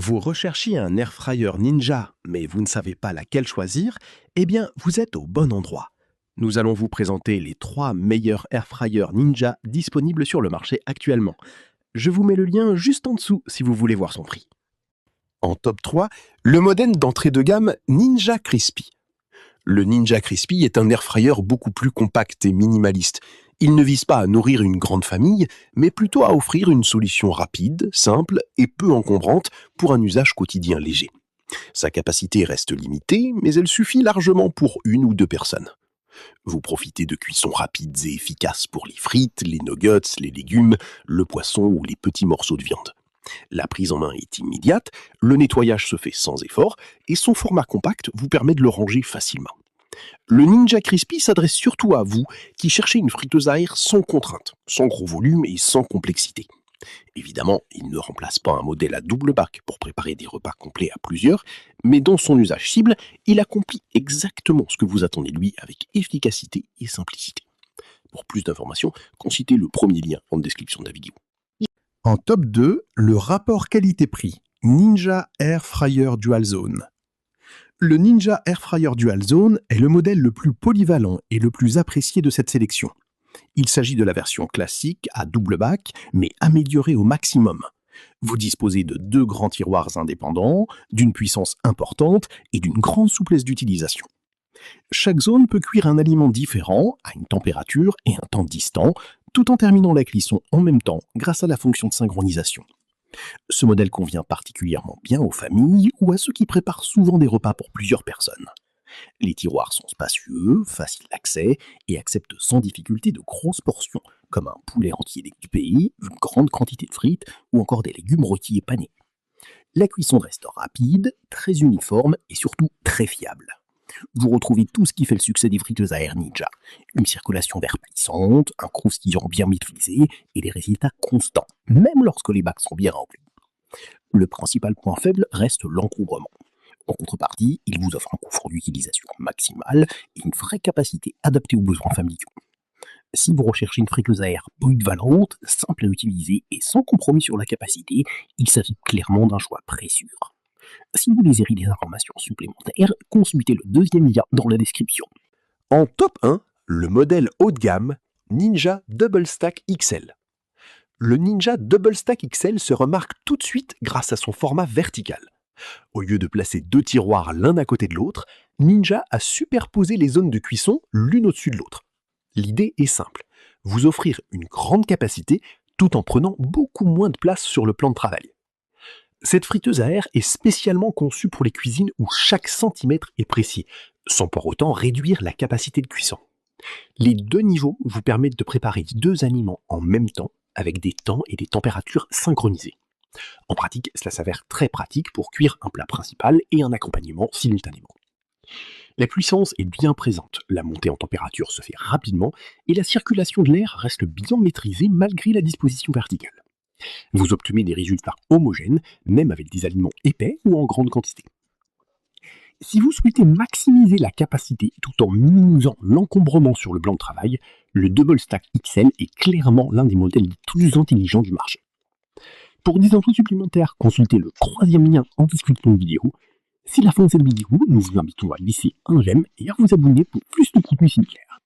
Vous recherchez un airfryer Ninja, mais vous ne savez pas laquelle choisir? Eh bien, vous êtes au bon endroit. Nous allons vous présenter les 3 meilleurs airfryers Ninja disponibles sur le marché actuellement. Je vous mets le lien juste en dessous si vous voulez voir son prix. En top 3, le modèle d'entrée de gamme Ninja Crispy. Le Ninja Crispy est un airfryer beaucoup plus compact et minimaliste. Il ne vise pas à nourrir une grande famille, mais plutôt à offrir une solution rapide, simple et peu encombrante pour un usage quotidien léger. Sa capacité reste limitée, mais elle suffit largement pour une ou deux personnes. Vous profitez de cuissons rapides et efficaces pour les frites, les nuggets, les légumes, le poisson ou les petits morceaux de viande. La prise en main est immédiate, le nettoyage se fait sans effort et son format compact vous permet de le ranger facilement. Le Ninja Crispy s'adresse surtout à vous qui cherchez une friteuse à air sans contrainte, sans gros volume et sans complexité. Évidemment, il ne remplace pas un modèle à double bac pour préparer des repas complets à plusieurs, mais dans son usage cible, il accomplit exactement ce que vous attendez de lui avec efficacité et simplicité. Pour plus d'informations, consultez le premier lien en description de la vidéo. En top 2, le rapport qualité-prix Ninja Air Fryer Dual Zone. Le Ninja Air Fryer Dual Zone est le modèle le plus polyvalent et le plus apprécié de cette sélection. Il s'agit de la version classique à double bac, mais améliorée au maximum. Vous disposez de 2 grands tiroirs indépendants, d'une puissance importante et d'une grande souplesse d'utilisation. Chaque zone peut cuire un aliment différent, à une température et un temps distant, tout en terminant la cuisson en même temps grâce à la fonction de synchronisation. Ce modèle convient particulièrement bien aux familles ou à ceux qui préparent souvent des repas pour plusieurs personnes. Les tiroirs sont spacieux, faciles d'accès et acceptent sans difficulté de grosses portions, comme un poulet entier découpé, une grande quantité de frites ou encore des légumes rôtis et panés. La cuisson reste rapide, très uniforme et surtout très fiable. Vous retrouvez tout ce qui fait le succès des friteuses à air Ninja. Une circulation d'air puissante, un croustillant bien maîtrisé et des résultats constants, même lorsque les bacs sont bien remplis. Le principal point faible reste l'encombrement. En contrepartie, il vous offre un confort d'utilisation maximal et une vraie capacité adaptée aux besoins familiaux. Si vous recherchez une friteuse à air polyvalente, simple à utiliser et sans compromis sur la capacité, il s'agit clairement d'un choix précieux. Si vous désirez des informations supplémentaires, consultez le deuxième lien dans la description. En top 1, le modèle haut de gamme Ninja Double Stack XL. Le Ninja Double Stack XL se remarque tout de suite grâce à son format vertical. Au lieu de placer 2 tiroirs l'un à côté de l'autre, Ninja a superposé les zones de cuisson l'une au-dessus de l'autre. L'idée est simple, vous offrir une grande capacité tout en prenant beaucoup moins de place sur le plan de travail. Cette friteuse à air est spécialement conçue pour les cuisines où chaque centimètre est précis, sans pour autant réduire la capacité de cuisson. Les 2 niveaux vous permettent de préparer 2 aliments en même temps avec des temps et des températures synchronisés. En pratique, cela s'avère très pratique pour cuire un plat principal et un accompagnement simultanément. La puissance est bien présente, la montée en température se fait rapidement et la circulation de l'air reste bien maîtrisée malgré la disposition verticale. Vous obtenez des résultats homogènes, même avec des aliments épais ou en grande quantité. Si vous souhaitez maximiser la capacité tout en minimisant l'encombrement sur le plan de travail, le Double Stack XL est clairement l'un des modèles les plus intelligents du marché. Pour des infos supplémentaires, consultez le 3e lien en description de vidéo. Si la fin de cette vidéo, nous vous invitons à laisser un j'aime et à vous abonner pour plus de contenu similaire.